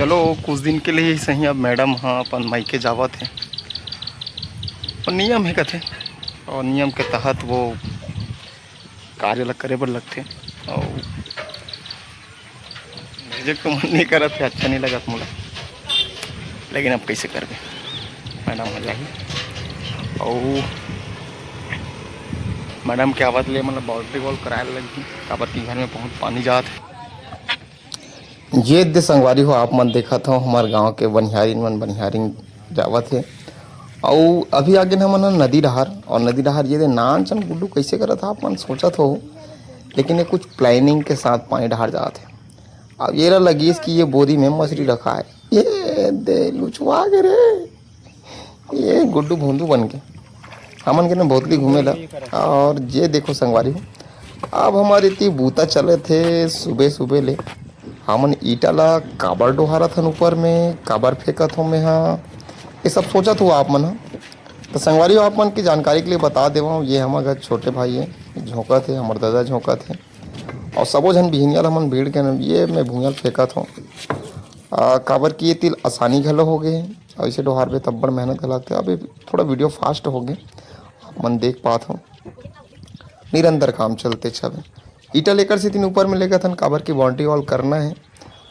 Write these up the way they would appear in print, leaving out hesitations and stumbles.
चलो कुछ दिन के लिए ही सही। अब मैडम हाँ अपन मायके जावत है और नियम है कथे, और नियम के तहत वो कार्य ला करे बर लगथे। और भेजे तो मन नहीं करत है, अच्छा नहीं लगत मोला, लेकिन अब कैसे करबे, मैडम आ जाही। और मैडम के आवत ले मतलब बाउंड्री वॉल कराए लगी, काबर की घर में बहुत पानी जात है। ये दे संगवारी हो आप मन देखत हो हमार गांव के बनिहारिन जावत है। और अभी आगे हमन ह नदी डहर, और नदी डहर ये दे नान चन गुड्डू कैसे करत आप मन सोचत हो, लेकिन ये कुछ प्लानिंग के साथ पानी डहर जात है। अब ये लगी कि ये बोरी में मछली रखा है, ये दे लुचवा के रे, ये गुड्डू भोंदू बन के हमन के ना बोतली घूमेला। और ये देखो संगवारी हो, अब हमारे इतनी बूता चले थे सुबह सुबह ले, हमन ईटा ला काबर डोहारत हन ऊपर में, काबर फेंकत हो मैं हाँ, ये सब सोचत हुआ आप मन हा। तो संगवारी हो आप मन की जानकारी के लिए बता देवा हूँ, ये हमारे घर छोटे भाई है, झोंका थे हमारे दादा झोंका थे, और सबो झन बिहनिया हमन भीड़ के ये मैं भूंगल फेंकत हूँ। काबर की ये तिल आसानी घलो हो गए हैं, और इसे डोहार पे तब्बड़ मेहनत लगते। अभी थोड़ा वीडियो फास्ट हो गए, आप मन देख पात हो, निरंतर काम चलते छबे। ईटा लेकर से तीन ऊपर में लेकर थन, काबर की बाउंड्री वॉल करना है।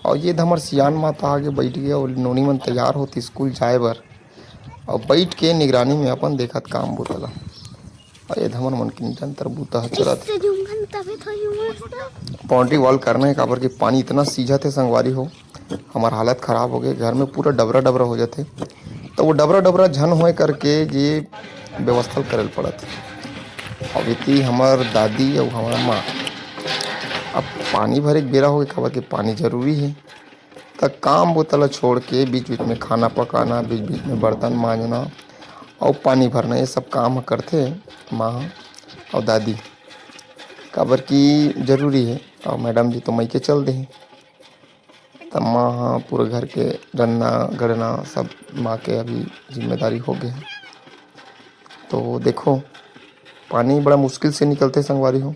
और ये धमर सियान माता आगे बैठ गया और नोनी मन तैयार होती स्कूल जाए बर, और बैठ के निगरानी में अपन देखत काम बोतला। और ये धमर मन की निरंतर बूता चलत। बाउंड्री वॉल करना है, काबर की पानी इतना सीझत है संगवारी हो, हमार हालत ख़राब हो गई, घर में पूरा डबरा डबरा हो जाते। तो वो डबरा डबरा झन होए करके ये व्यवस्था करे पड़त। अब इतनी हमार दादी और हमार माँ, अब पानी भरे के बेरा हो गया, काबर के पानी जरूरी है। तब काम बोतल छोड़ के बीच बीच में खाना पकाना, बीच बीच में बर्तन मांजना और पानी भरना, ये सब काम करते माँ और दादी, काबर की जरूरी है। और मैडम जी तो मई के चल दे, तब माँ हाँ पूरे घर के रन्ना गड़ना सब माँ के अभी जिम्मेदारी हो गए। तो देखो पानी बड़ा मुश्किल से निकलते संगवारी हो,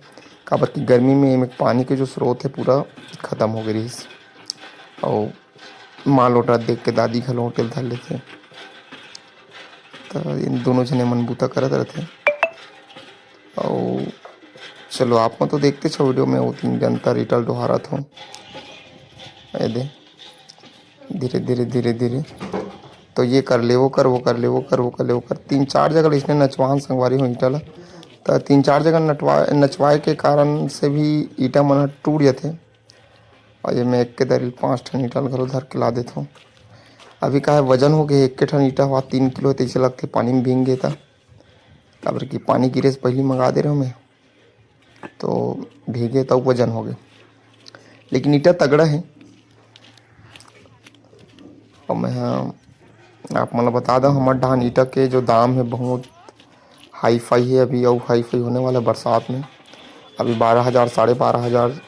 काबर की गर्मी में पानी के जो स्रोत है पूरा ख़त्म हो गई। और माँ लोटा देख के दादी घलो होटल धर लेते, तो इन दोनों जने मन बूता करत रहते। और चलो आप में तो देखते छो वीडियो में, वो तीन जनता रिटल डोहारत हो दे धीरे धीरे धीरे धीरे। तो ये कर ले वो कर, वो कर ले वो कर, वो कर ले वो कर, 3-4 जगह इसने नचवान संगवारी हो ईटा ला। तो 3-4 जगह नचवाए के कारण से भी ईटा मन टूट जाते। और ये मैं एक के दरिल 5 ठन ईटा घरों धर के ला देता हूँ। अभी का है वजन हो गए, एक के ठन ईटा हुआ 3 किलो, तो इसे लगते पानी में भींग गए था, काबर की पानी गिरे से पहले मंगा दे रहा हूँ मैं, तो भीगे तब वजन हो गए। लेकिन ईटा तगड़ा है। और मैं आप मतलब बता दूँ, हमारे धान ईटा के जो दाम है बहुत हाई फाई है अभी, और हाई फाई होने वाला बरसात में। अभी 12,000 12,500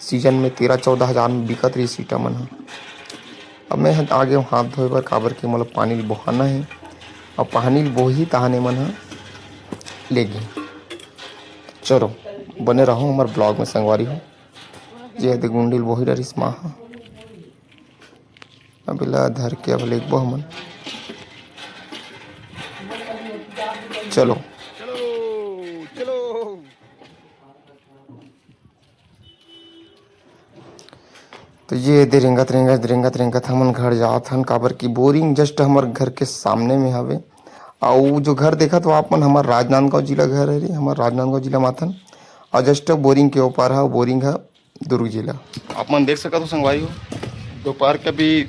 सीजन में 13-14 हज़ार में बिकत रही ईटा मन है। अब मैं आगे हाथ धोए बर, काबर के मतलब पानी बोहाना है, और पानी बोही तहाने मन है लेगी। चलो बने रहो हमारे ब्लॉग में संगवारी हो, जे दे गुंडिल बोही डरिस माँ हाँ। अभी ला धर के अब लेगबो हमन, चलो चलो। तो ये दे रेंगत हमन घर जात हन, काबर की बोरिंग जस्ट हमार घर के सामने में हवे। और जो घर देखा तो आप मन हमार राजनांदगांव जिला घर है रे, हमार राजनांदगांव जिला माथन, और जस्ट बोरिंग के ऊपर है, बोरिंग है दुर्ग जिला। आप मन देख सकते हो संगवारी हो, दोपहर के भी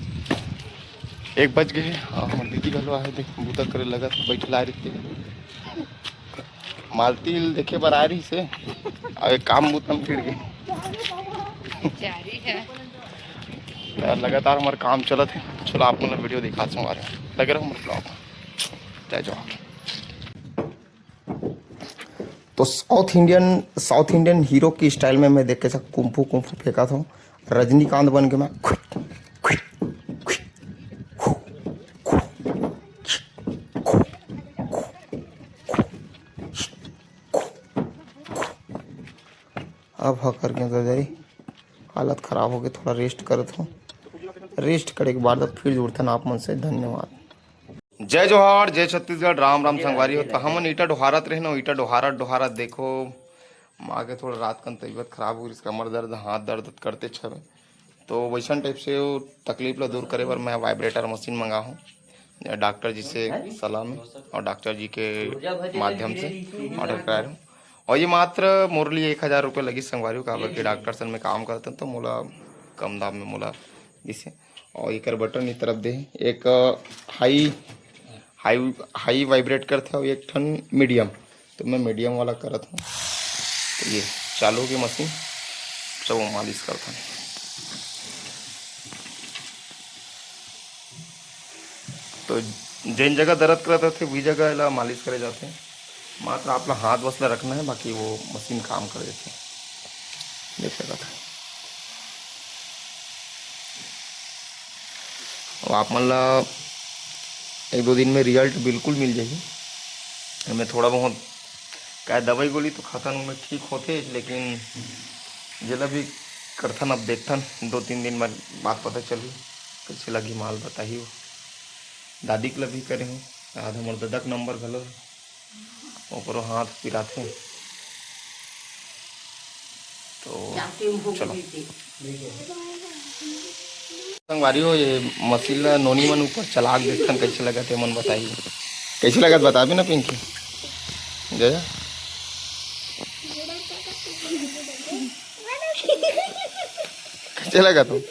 1 बज गए। हाँ हमार दीदी घलो आए देख बूता करे लगा बैठला रही थी, मालती देखे बर आ रही से, और काम बूतम फिर गए। लगातार हमारा काम चलत है। चलो आप लोग वीडियो दिखा हमारे लगे रहो हमारे ब्लॉग, जय जवाहर। तो साउथ इंडियन हीरो की स्टाइल में मैं देख के कुंफू कुंफू फेंका था, रजनीकांत बन के मैं अब करके तो जाई, हालत ख़राब हो गई, थोड़ा रेस्ट करत हूँ। रेस्ट करे के बाद फिर जुड़तन आप मन से। धन्यवाद। जय जोहार, जय छत्तीसगढ़, राम राम संगवारी हो। तो हमन ईटा डोहारत रहे ना, ईटा डोहारत डोहारत देखो माँ के थोड़ा रात का तबीयत खराब हुई, कमर दर्द हाथ दर्द करते छवे। तो वैसा टाइप से वो तकलीफ ला दूर करे बर मैं वाइब्रेटर मशीन मंगा हूँ डॉक्टर जी से सलाह में, और डॉक्टर जी के माध्यम से ऑर्डर कराया हूँ। और ये मात्र मुरली 1000 रुपये लगी संगवारी हो, काबर के डॉक्टर सन में काम करते तो मोला कम दाम में मोला इसे। और एक बटन इस तरफ दे, एक हाई हाई हाई वाइब्रेट करते और एक ठन मीडियम, तो मैं मीडियम वाला करत हूँ। तो ये चालू हो गई मशीन, सब मालिश करता हूँ। तो जिन जगह दर्द करते थे वही जगह ला मालिश करे जाते हैं। मात्र आप ला हाथ बस ला रखना है, बाकी वो मशीन काम कर देते हैं। देख सकता था और आप मन ला 1-2 दिन में रिजल्ट बिल्कुल मिल जाएगी। मैं थोड़ा बहुत क्या दवाई गोली तो खाथन में ठीक होते, लेकिन जिला भी करथन अब देखथन 2-3 दिन बाद पता चली कैसे लगी माल बताही। वो दादी के लिए भी करे हूँ, आधा मोर ददक नंबर घलो ओकरो हाथ पिराथे। तो चलो संगवारी हो, ये मशीन ला नोनी मन ऊपर चला के देखथन कैसे लगा थे, मन बताइए कैसे लगा बता भी ना पिंकी। जया कैसे लगा तुम?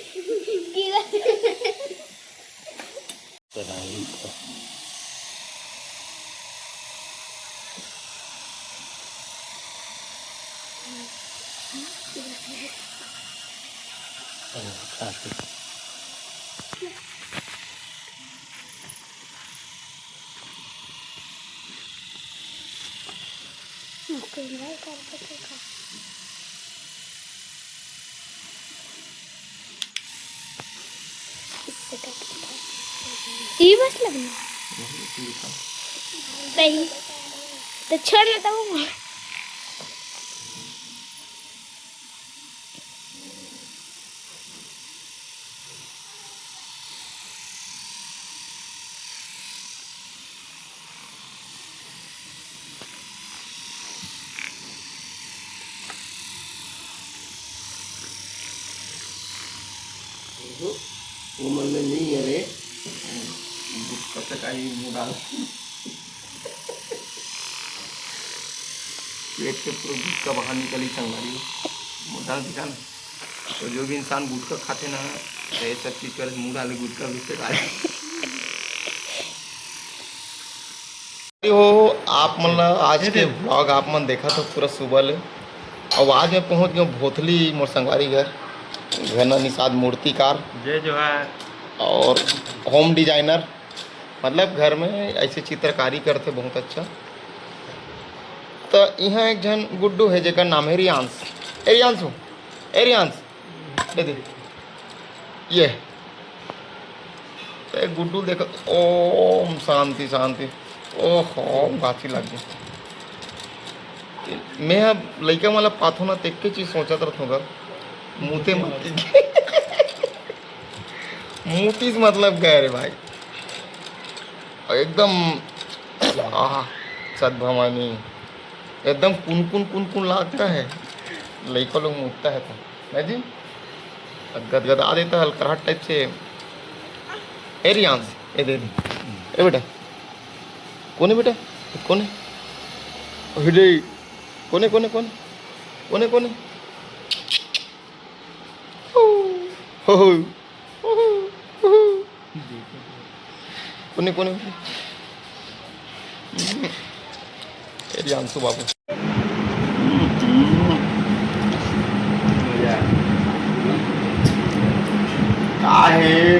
ये बस लगना सही तो छोड़ना तो उमर में नहीं है रे, कब तक आई मुँह डाल पेट के पूरा गुटका बाहर निकली संगवारी मुँह डाल दिखा ना। तो जो भी इंसान गुटका खाते ना तो ये सब चीज़ कर मुँह डाले गुटका भी आए हो। आप मतलब आज के ब्लॉग आप मन देखा तो पूरा सुबह ले, और आज मैं पहुंच गया भोथली मोर संगवारी घर घना निषाद मूर्तिकार जय जोहार और होम डिजाइनर, मतलब घर में ऐसे चित्रकारी करते बहुत अच्छा। तो यहाँ एक जन गुड्डू है जेकर नाम है रियांश। एरियांश हो एरियांश दे ये तो एक गुड्डू देखो, ओम शांति शांति, ओहो गाछी लग गई। मैं अब लड़का वाला पाथो ना एक चीज सोचा रहूँगा मुँहते मत मुँह मतलब गए रे भाई एकदम सद्भावनी एकदम कुन लगता है। लड़का लोग मुँहता है तो मैं जी गदगदा देता है हल्का टाइप से। एरियांस ए दे ए बेटा कोने बेटा कोने हृदय कोने कोने कोने कोने कोने कोने कोने एरियांशु बाबू का है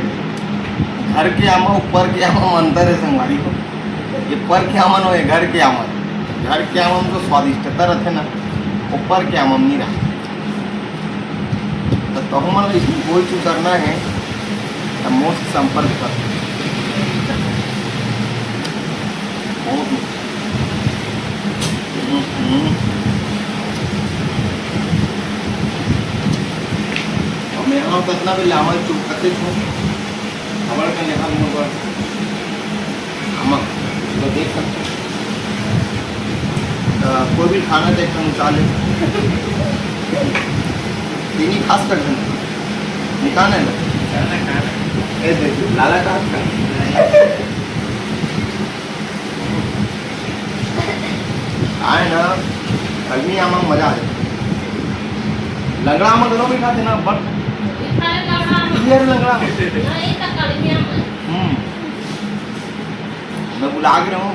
घर के आमा ऊपर के आमा अंदर है संगवारी को। ये पर के आमन हो घर के आमन, घर के आमन तो स्वादिष्टता रहते ना, ऊपर के आमन नहीं रहा। तो हमारा इसमें कोई चीज करना है तो मोस्ट संपर्क कर मैं यहाँ कितना भी लावा चुपकते छूँ हमारे का निहाल मुर्गा हम तो देख सकते हैं। कोई भी खाना देखते हैं चाले चीनी खास कर निकालने ना लाला का आए ना गर्मी आम मजा आ जाए लंगड़ा आम दोनों भी खाते ना बट लंगड़ा मैं बुला के रहा हूँ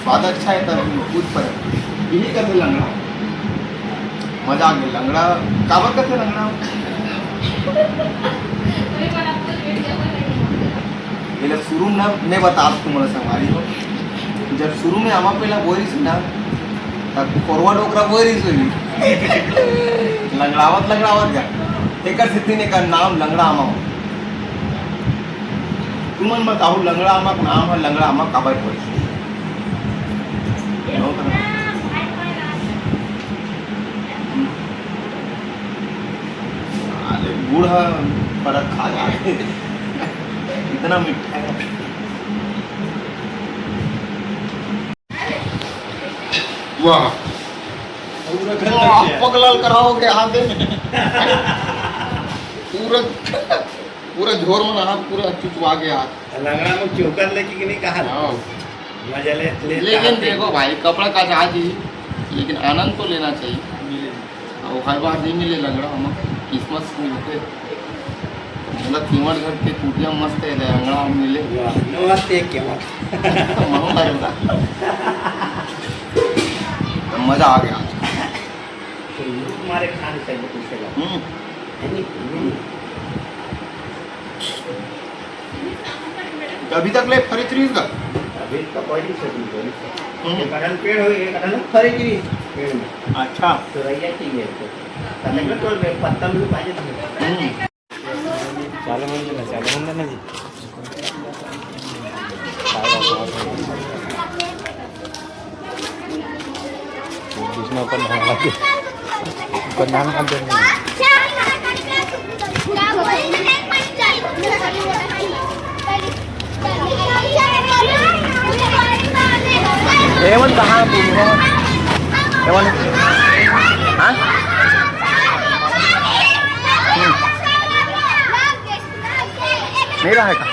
स्वाद अच्छा है तब कुछ पर यही करते लंगड़ा मजा आ गया लंगड़ा काबर करते लंगड़ा ये शुरू ना मैं बता तुम्हारा संभाली हो जब शुरू में आमा पहला बोरिस ना तब फॉरवर्ड ओकरा बोरिस हुई लंगड़ावत जा एकर सिद्धि ने का नाम लंगड़ा आमा हो तुमन बताओ लंगड़ा आमा का नाम है लंगड़ा आमा काबर बोरिस अरे बूढ़ा फर्क खा जाए इतना मीठा है वाह पगलल कराओगे आधे पूरा पूरा झोर में हाथ पूरा चुचवा के हाथ लंगड़ा में चौकर लेके कि नहीं कहा मजा ले लेकिन देखो भाई कपड़ा का चाहिए लेकिन आनंद तो लेना चाहिए और हर बार नहीं मिले लंगड़ा हम किस्मत मिलते मतलब कीमत घर के टूटिया मस्त है लंगड़ा हम मिले नमस्ते क्या मजा आ गया हमारे खाने चाहिए पूछेगा अभी तक ले खरीद रही का अभी तो कोई नहीं सही ये कटहल पेड़ हो ये कटहल खरीद रही पेड़ में अच्छा तो रैया चाहिए तो कटहल तो पत्ता भी पाजे चालू मंदिर ना जी इसमें ऊपर नाम का एवन कहाँ एवन हाँ नहीं रहा है का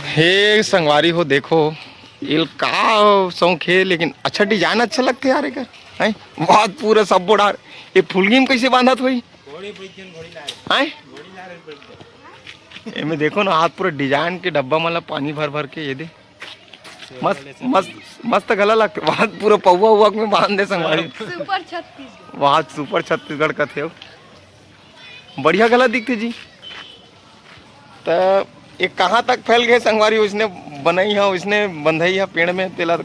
हे संगवारी हो देखो इल का शौक है लेकिन अच्छा डिजाइन अच्छा लगते यार एक है बहुत पूरा सब बोड़ा ये फुलगी में कैसे बांधा हुई है में देखो ना हाथ पूरा डिजाइन के डब्बा मतलब पानी भर भर के ये दे मस्त मस्त मस्त गला लगते बहुत पूरा पौवा हुआ में बांध दे संगवारी सुपर छत्तीसगढ़ बहुत सुपर छत्तीसगढ़ का थे बढ़िया गला दिखते जी तो ये कहाँ तक फैल गए संगवारी उसने बनाई है उसने बंधाई है पेड़ में तेला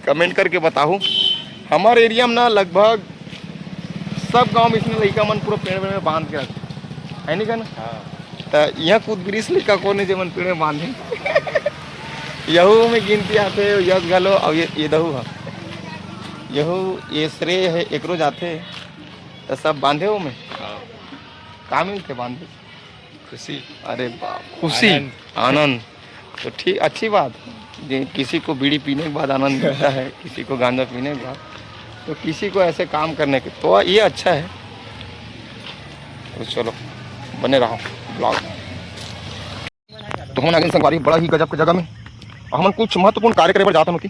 कमेंट करके बताओ हमारे एरिया में ना लगभग सब गांव में इसने लड़का मन पूरा पेड़ में बांध के रखते है नहीं का ना तो यहाँ कूद गिरीश लड़का कौन है जो मन पेड़ में बांधे यहू में गिनती आते यश गलो और ये दहू है यहू ये श्रेय है एक रोज आते तो सब बांधे हो में कहाँ मिलते बांधे खुशी अरे बाप खुशी आनंद तो ठीक अच्छी बात है किसी को बीड़ी पीने के बाद आनंद मिलता है किसी को गांजा पीने के बाद तो किसी को ऐसे काम करने के तो ये अच्छा है तो चलो बने रहो ब्लॉग तो हम आगे संगवारी बड़ा ही गजब की जगह में हम कुछ महत्वपूर्ण कार्य करे पर जाता हूँ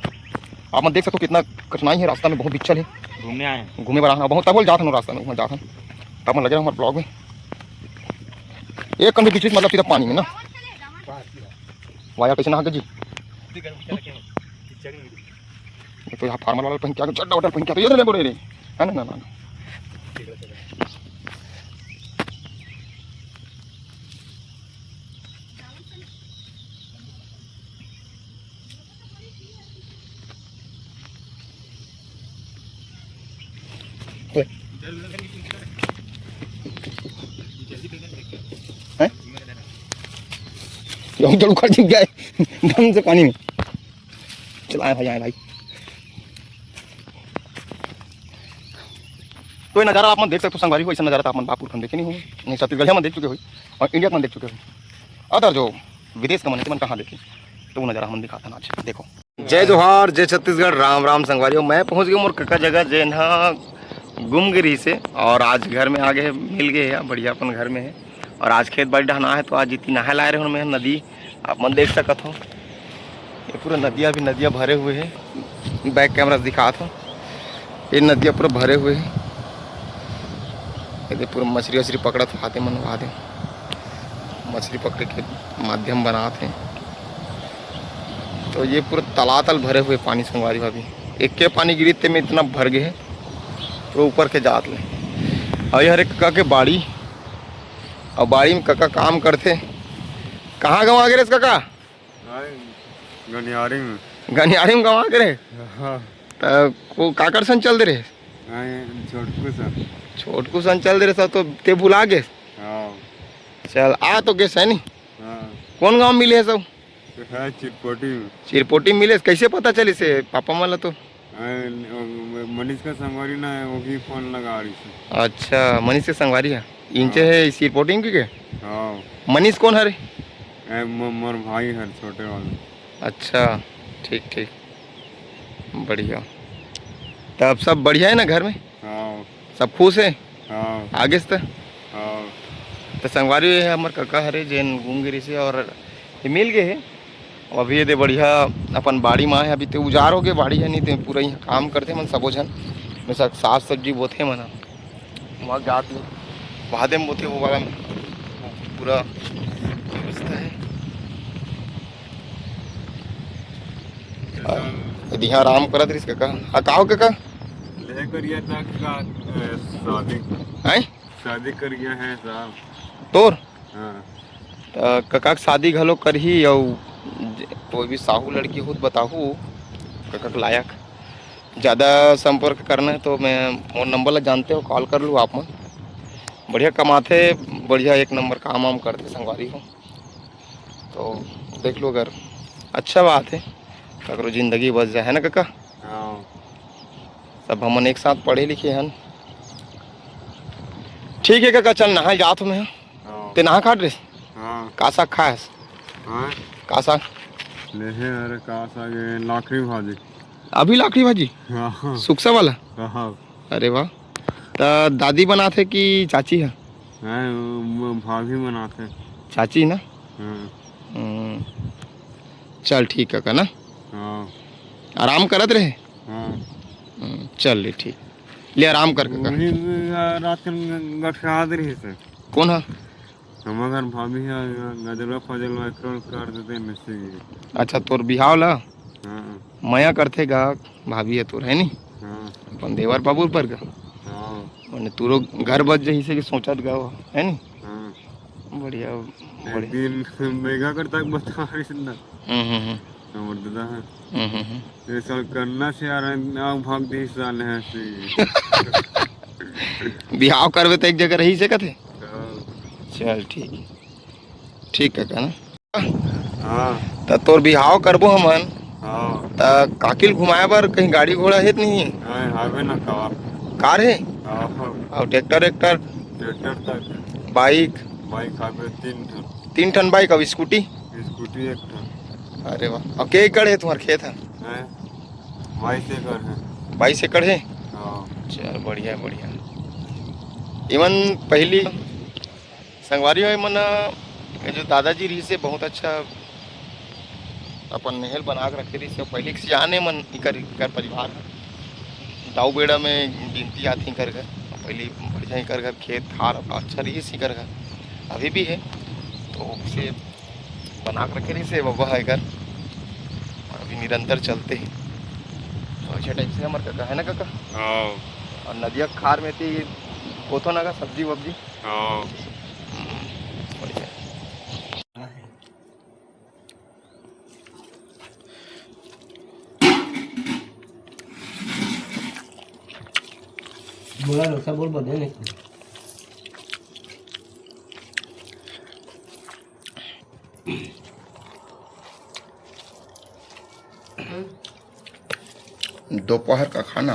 आप मैं देख सकते हो कितना कठिनाई है रास्ता में बहुत बिच्छल है घूमने आए घूमे बड़ा बहुत तब जाता हूँ रास्ता में जाता हूँ तब लगे हमारे ब्लॉग में एक कंधे बीच मतलब सीधा पानी में ना वाया कैसे नहा जी तो यहाँ फार्मर वाला पहन क्या चड्डा वड्डा पहन क्या तो ये बोले रे है ना ना जल उखड़ दिख जाए ढंग से पानी में चलाए भाई आए भाई तो ये नज़ारा आप मन देख सकते हो संगवारी हो, ऐसा नज़ारा तो आप मन बापुर हम देखे नहीं होंगे, नहीं छत्तीसगढ़ में देख चुके हुई और इंडिया में देख चुके हुई। अदर जो विदेश का मन है मन कहाँ देखे, तो वो नज़ारा हम दिखाता ना। आज देखो, जय जोहार, जय छत्तीसगढ़, राम राम संगवारी हो। मैं पहुँच गया मोर कका जगह जे ना गुम गिरी से, और आज घर में आगे मिल गए है, बढ़िया अपन घर में है। और आज खेत बाड़ी डहना है, तो आज इतनी नहा लाए रहे मैं नदी, आप मन देख सकत हो। ये पूरा नदियाँ भी नदियाँ भरे हुए हैं, बैक कैमरा दिखाता हूँ, ये नदियाँ पूरा भरे हुए हैं। ये पूरा मछली वछली पकड़त हाथे मन वादे, मछली पकड़े के माध्यम बनाते हैं। तो ये पूरा तलातल भरे हुए पानी संगवारी भाभी, एक के पानी गिरते में इतना भर गए हैं तो ऊपर के जात ले। और ये हरे कका के बाड़ी, और बाड़ी में कका काम करते। कहाँ गंवा गिरे कका? गनियारी में। गनियारी में गंवा गिरे? हाँ। तो को काकर सन चल दे रहे? छोटकू सन चल दे रहे सब, तो ते भुला गए? हाँ। चल आ तो गए है नी। हाँ। कौन गाँव मिले है सब? चिरपोटी में। चिरपोटी में मिले, कैसे पता चली से पापा वाला? तो मनीष का संगवारी ना है, वो भी फोन लगा रही थी। अच्छा, मनीष के संगवारी है, इंचे है चिरपोटी में के? हाँ। मनीष कौन हरे? मोर भाई है छोटे वाले। अच्छा, ठीक ठीक, बढ़िया। तब सब बढ़िया है ना घर में? हाँ। सब खुश है? हाँ। आगे से? हाँ। तो संगवारी है हमारे कका हरे जैन घूमगिरी से, और ये मिल गए है। अभी ये बढ़िया अपन बाड़ी में है, अभी तो उजार हो गए बाड़ी है, नहीं तो पूरा यहाँ काम करते मन सबो जन में, सब साग सब्जी बोते मन वहाँ जात वादे में बोते, वो वाला में पूरा व्यवस्था है। यहाँ आराम करत रही कका। हाँ कहा कका? ले करिया था का शादी है? शादी कर गया है साहब तोर? हाँ। तो कका के शादी घलो करही, और कोई भी साहू लड़की हो बताहू कका के लायक। ज़्यादा संपर्क करना है तो मैं फोन नंबर ला जानते हो, कॉल कर लूँ आप मन। बढ़िया कमाते, बढ़िया एक नंबर काम वाम करते संगवारी हो, तो देख लो अगर अच्छा बात है, ककरो जिंदगी बच जाए, है ना कका? हाँ। सब हमन एक साथ पढ़े लिखे हैं। ठीक है कका, चल नहा जात हूँ मैं। हाँ। ते नहा खाट रहे? हाँ। का साग खाए? हाँ। का साग? ले अरे का साग लाखड़ी भाजी। अभी लाखड़ी भाजी? हाँ। सुक्सा वाला? हाँ। अरे वाह। तो दादी बनाते कि चाची है? भाभी बनाते। चाची ना? हाँ। चल ठीक है का ना? हाँ। आराम करत रहे? हाँ। चल ले ठीक, ले आराम कर कका। रात के गठियाद रही से। कौन है? हमारे घर भाभी है, गजलवा फजलवा कर देते मिस्त्री। अच्छा, तोर बिहाव ला हाँ। मया करते गा, भाभी है तोर, है नी? हाँ। अपन देवर बाबू पर का हाँ। मैंने तूरो घर बच जाही से कि सोचत गा, है नी? हाँ। बढ़िया एक बढ़िया। दिन मेगा करता बता रही ना हमारे दादा है ये साल करना से आ रहा भाग दे साल है बिहाव करवे तो एक जगह रही से कथे। चल ठीक, ठीक है का ना? हाँ। तो तोर बिहाव करबो हमन, हाँ। तो काकिल घुमाए बर कहीं गाड़ी घोड़ा है नहीं? हाईवे ना कार है? हाँ। और ट्रैक्टर तक bike? Bike highway 3 ton bike, और स्कूटी? Scooty 1 ton. अरे वाह। और के एकड़ है तुम्हारा खेत है? 22 एकड़ है। 22 एकड़ है? हाँ। चल बढ़िया बढ़िया। इवन पहली संगवारी हो मन जो दादाजी रही से बहुत अच्छा अपन नहल बना के रखे रही से। पहले के सियाने मन इकर परिवार दाऊ बेड़ा में गिनती आती कर घर, पहले बढ़िया कर घर खेत खार अच्छा रही सी कर घर, अभी भी है, तो उसे बना के रखे रही से बाबा है घर, अभी निरंतर चलते हैं। तो अच्छा टाइप से हमारे कका है ना कका? हाँ। और नदिया खार में थी कोथो ना का सब्जी वब्जी। हाँ। बढ़िया। बोला डॉक्टर बोल बदले नहीं। दोपहर का खाना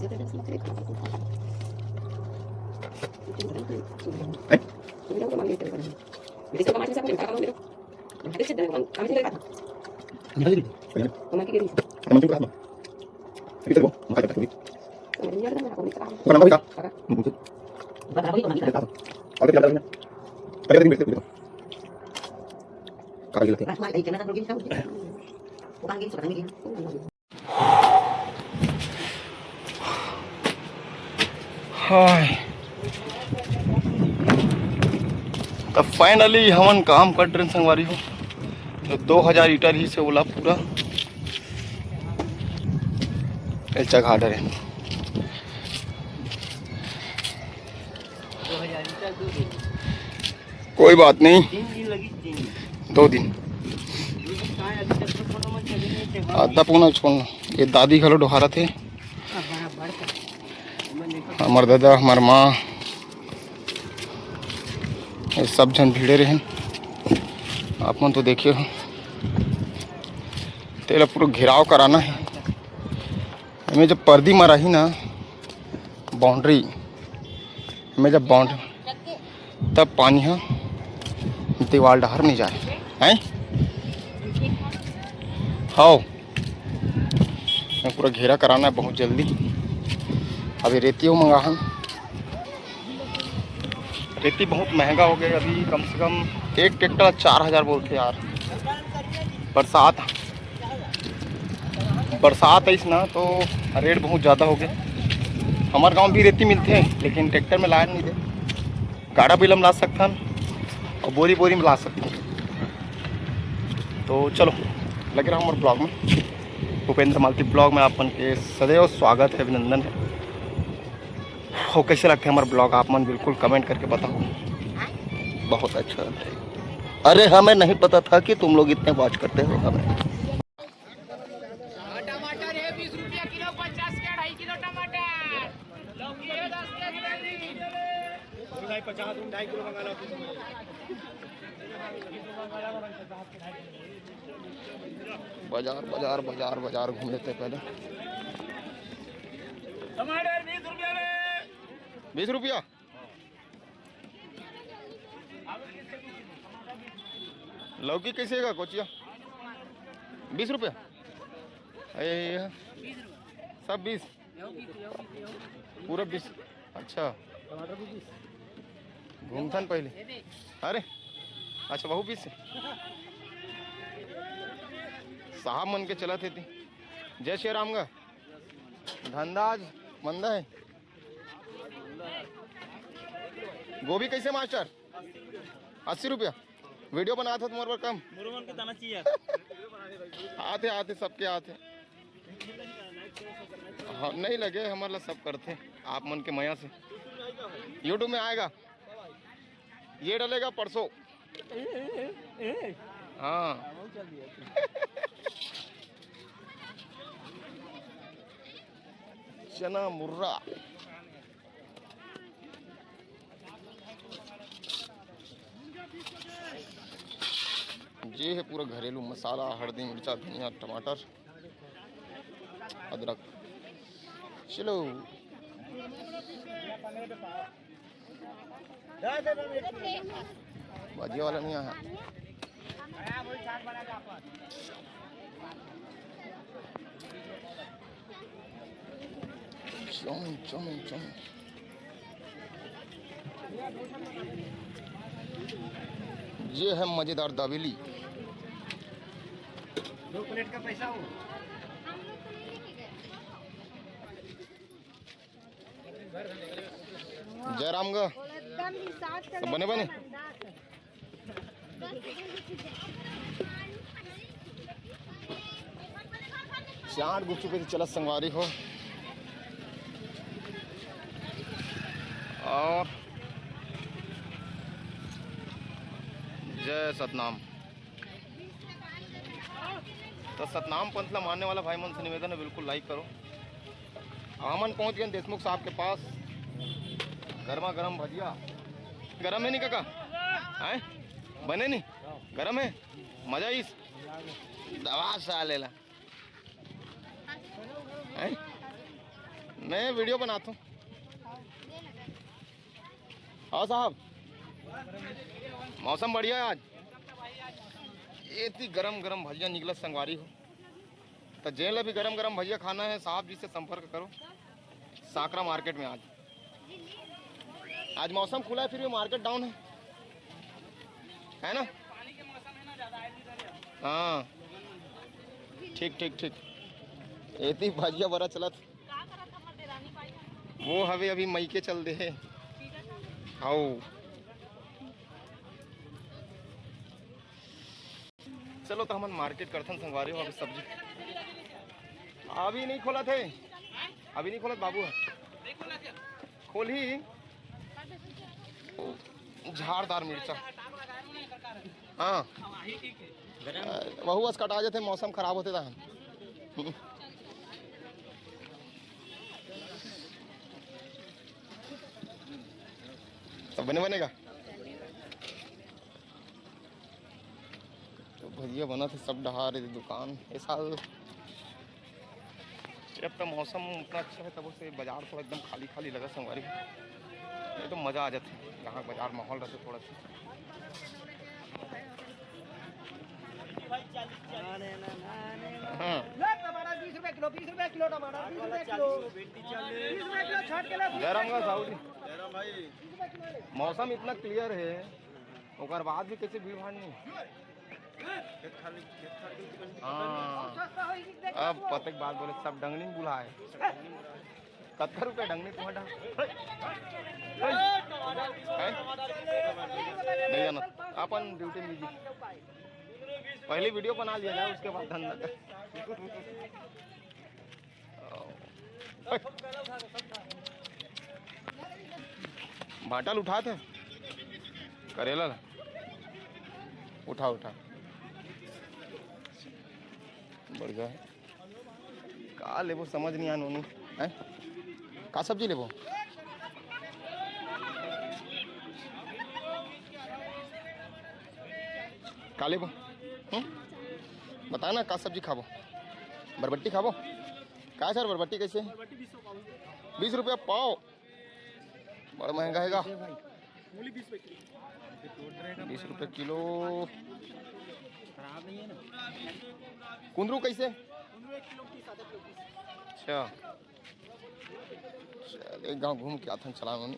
हाय तो फाइनली हमन काम कर ट्रेन संगवारी हो तो 2000 ईटर ही से ओला पूरा ऐसा घाट है। 2000 लीटर 2 दिन कोई बात नहीं, 3 दिन लगी 3 दिन 2 दिन अभी तक तो कोनो मन चले नहीं थे आधा पौना छोड़ना। ये दादी खलो डोहारा थे, बराबर का हमार दादा हमार माँ ये सब जन भीड़े रहे। आप मन तो देखिए हो तेला पूरा घेराव कराना है। हमें जब पर्दी मारा ही ना बाउंड्री में, जब बाउंड्री तब पानी है दीवार डहर नहीं जाए हैं। हाँ मैं पूरा घेरा कराना है बहुत जल्दी। अभी रेती हो मंगा हम, रेती बहुत महंगा हो गया अभी, कम से कम एक ट्रैक्टर 4000 बोलते यार। बरसात है इस ना तो रेट बहुत ज़्यादा हो गया। हमारे गांव भी रेती मिलते हैं लेकिन ट्रैक्टर में ला नहीं दे, गाड़ा बिल हम ला सकते हैं और बोरी बोरी में ला सकते हैं। तो चलो लगे रहा हमारे ब्लॉग में, भूपेंद्र मालती ब्लॉग में आपन के सदैव स्वागत है, अभिनंदन है। हो कैसे लगते हैं हमारे ब्लॉग आप मन बिल्कुल कमेंट करके बताओ। बहुत अच्छा लगता है। अरे हमें नहीं पता था कि तुम लोग इतने वॉच करते हो हमें। टमाटर है 20 रुपया किलो, 50 के 2.5 किलो टमाटर, लौकी है 10 के 50 2.5 किलो मंगा लो। बाजार बाजार बाजार बाजार घूम लेते पहले। टमाटर 20 रुपया में 20 रुपया लौकी कैसे है कोचिया? 20 रुपया ये सब 20 पूरा 20। अच्छा घूमथन पहले। अरे अच्छा बहु 20 साहब मन के चला थे थी। जय श्री राम का धंधा आज मंदा है। गोभी कैसे मास्टर? 80 रुपया। वीडियो बना था तुम्हारे पर कम के दाना चाहिए आते आते सबके आते। हाँ नहीं लगे हमारे सब करते आप मन के मया से। यूट्यूब में आएगा, ये डलेगा परसों। हाँ चना मुर्रा ये है पूरा घरेलू मसाला, हल्दी मिर्चा धनिया टमाटर अदरक। चलो भाजिया वाला नहीं आया। चाउमीन चाउमीन चाउमीन ये है मजेदार दाबेली। 2 प्लेट का पैसा हो। जयराम गा सब बने बने चाट गुपचुप पे चला संगवारी हो। और जय सतनाम। तो सतनाम पंथ ला मानने वाला भाई मन से निवेदन है बिल्कुल लाइक करो। आमन पहुंच गए देशमुख साहब के पास। गर्मा गर्म भजिया गरम है नहीं काका? आए बने नहीं गरम है मजा इस दवा सा लेला मैं वीडियो बनाता हूँ। हाँ साहब, मौसम बढ़िया है आज। ये थी गरम गरम भजिया निकला संगवारी हो तो जेल भी गरम गरम भजिया खाना है साहब जी से संपर्क करो। साकरा मार्केट में आज मौसम खुला है फिर भी मार्केट डाउन है ना। हाँ ठीक ठीक ठीक। एती भजिया बड़ा चलत वो हवे अभी मई के चल दे। आओ चलो तो हम मार्केट करथन संगवारी हो। अभी सब्जी अभी नहीं खोला थे, अभी नहीं खोला बाबू खोल ही झाड़दार मिर्चा। हाँ वहू बस कटा जाते मौसम खराब होते था। सब बने बनेगा तो भजिया बना थे सब डहा रहे दुकान। इस साल जब तो मौसम उतना अच्छा है तब से बाजार थोड़ा एकदम खाली खाली लगा संगवारी। ये तो मज़ा आ जाता है यहाँ बाजार माहौल रहते थोड़ा सा। हाँ टमाटर 20 रुपए किलो, 20 रुपए किलो टमाटर, 20 रुपए किलो, 20 रुपए किलो छाट के ला। जयराम का साहू जी मौसम इतना क्लियर है और बाद भी कैसे भीड़ भाड़ नहीं। हाँ अब पता की बात बोले सब डंगनी बुलाए। कत्तर रुपये डंगनी तुम्हारा नहीं जाना अपन ड्यूटी में जी। पहले वीडियो बना लिया जाए उसके बाद धंधा कर। भाटल उठाते करेला उठा उठा बढ़िया है। का लेबो समझ नहीं आनो नहीं है। का सब्जी लेबो का लेबो बता ना का सब्जी खाबो। बरबट्टी खाबो का सर बरबट्टी कैसे 20 रुपया पाव। बड़ा महंगा है 20 रुपये किलो। खराब नहीं है ना। कुंदरू कैसे? कुंदरू 1 किलो 30 आधा किलो 30। अच्छा चल एक गाँव घूम के आथन चला उन्होंने।